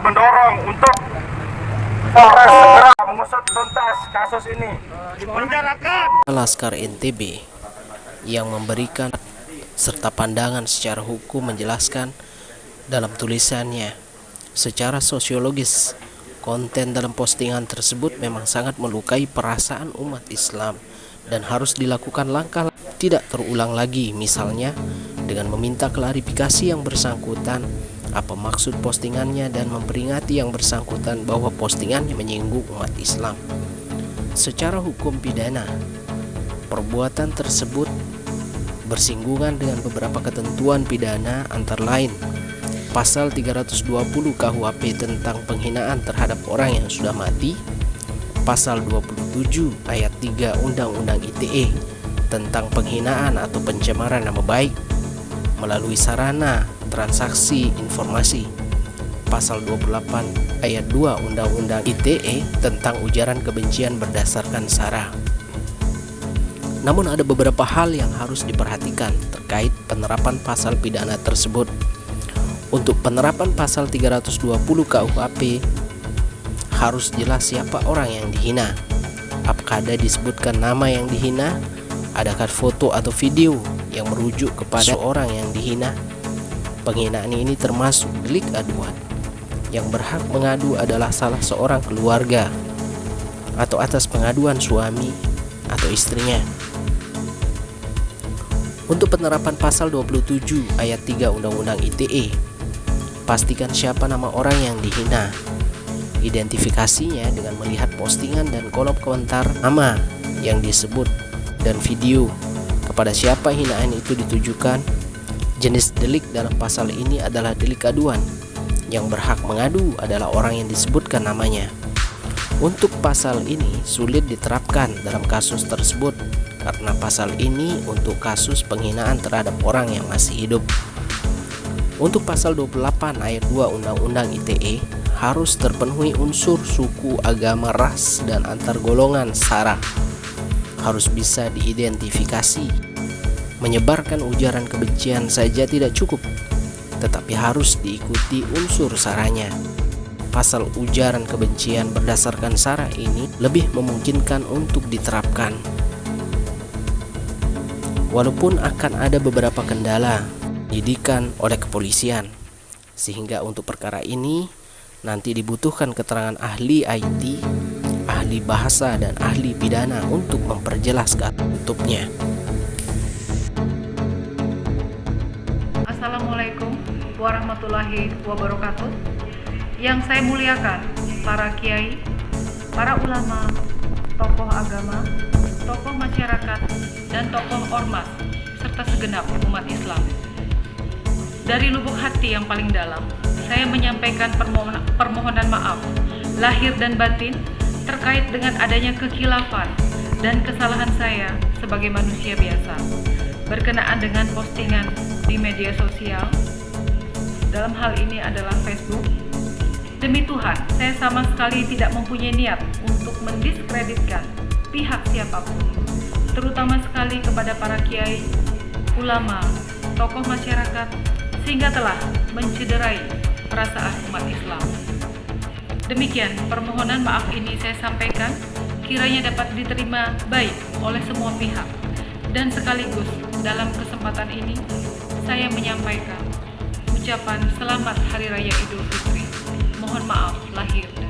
mendorong untuk Polres segera mengusut tuntas kasus ini. Laskar NTB yang memberikan serta pandangan secara hukum menjelaskan dalam tulisannya secara sosiologis konten dalam postingan tersebut memang sangat melukai perasaan umat Islam dan harus dilakukan langkah tidak terulang lagi, misalnya dengan meminta klarifikasi yang bersangkutan apa maksud postingannya dan memperingati yang bersangkutan bahwa postingannya menyinggung umat Islam. Secara hukum pidana, perbuatan tersebut bersinggungan dengan beberapa ketentuan pidana antara lain Pasal 320 KUHP tentang penghinaan terhadap orang yang sudah mati, Pasal 27 ayat 3 Undang-Undang ITE tentang penghinaan atau pencemaran nama baik melalui sarana transaksi informasi, Pasal 28 ayat 2 Undang-Undang ITE tentang ujaran kebencian berdasarkan sara. Namun ada beberapa hal yang harus diperhatikan terkait penerapan pasal pidana tersebut. Untuk penerapan pasal 320 KUHP harus jelas siapa orang yang dihina. Apakah ada disebutkan nama yang dihina? Adakah foto atau video yang merujuk kepada orang yang dihina? Penghinaan ini termasuk delik aduan. Yang berhak mengadu adalah salah seorang keluarga atau atas pengaduan suami atau istrinya. Untuk penerapan pasal 27 ayat 3 Undang-Undang ITE, pastikan siapa nama orang yang dihina. Identifikasinya dengan melihat postingan dan kolom komentar nama yang disebut dan video kepada siapa hinaan itu ditujukan. Jenis delik dalam pasal ini adalah delik aduan. Yang berhak mengadu adalah orang yang disebutkan namanya. Untuk pasal ini sulit diterapkan dalam kasus tersebut karena pasal ini untuk kasus penghinaan terhadap orang yang masih hidup. Untuk pasal 28 ayat 2 Undang-Undang ITE harus terpenuhi unsur suku, agama, ras, dan antar golongan sara. Harus bisa diidentifikasi. Menyebarkan ujaran kebencian saja tidak cukup, tetapi harus diikuti unsur saranya. Pasal ujaran kebencian berdasarkan sara ini lebih memungkinkan untuk diterapkan. Walaupun akan ada beberapa kendala didikan oleh kepolisian, sehingga untuk perkara ini nanti dibutuhkan keterangan ahli IT, ahli bahasa, dan ahli pidana untuk memperjelaskan tutupnya. Assalamualaikum warahmatullahi wabarakatuh. Yang saya muliakan para kiai, para ulama, tokoh agama, tokoh masyarakat, dan tokoh ormas, serta segenap umat Islam. Dari lubuk hati yang paling dalam, saya menyampaikan permohonan maaf lahir dan batin terkait dengan adanya kekhilafan dan kesalahan saya sebagai manusia biasa berkenaan dengan postingan di media sosial. Dalam hal ini adalah Facebook. Demi Tuhan, saya sama sekali tidak mempunyai niat untuk mendiskreditkan pihak siapapun, terutama sekali kepada para kiai, ulama, tokoh masyarakat, sehingga telah mencederai perasaan umat Islam. Demikian permohonan maaf ini saya sampaikan, kiranya dapat diterima baik oleh semua pihak. Dan sekaligus dalam kesempatan ini saya menyampaikan ucapan selamat Hari Raya Idul Fitri. Mohon maaf lahir dan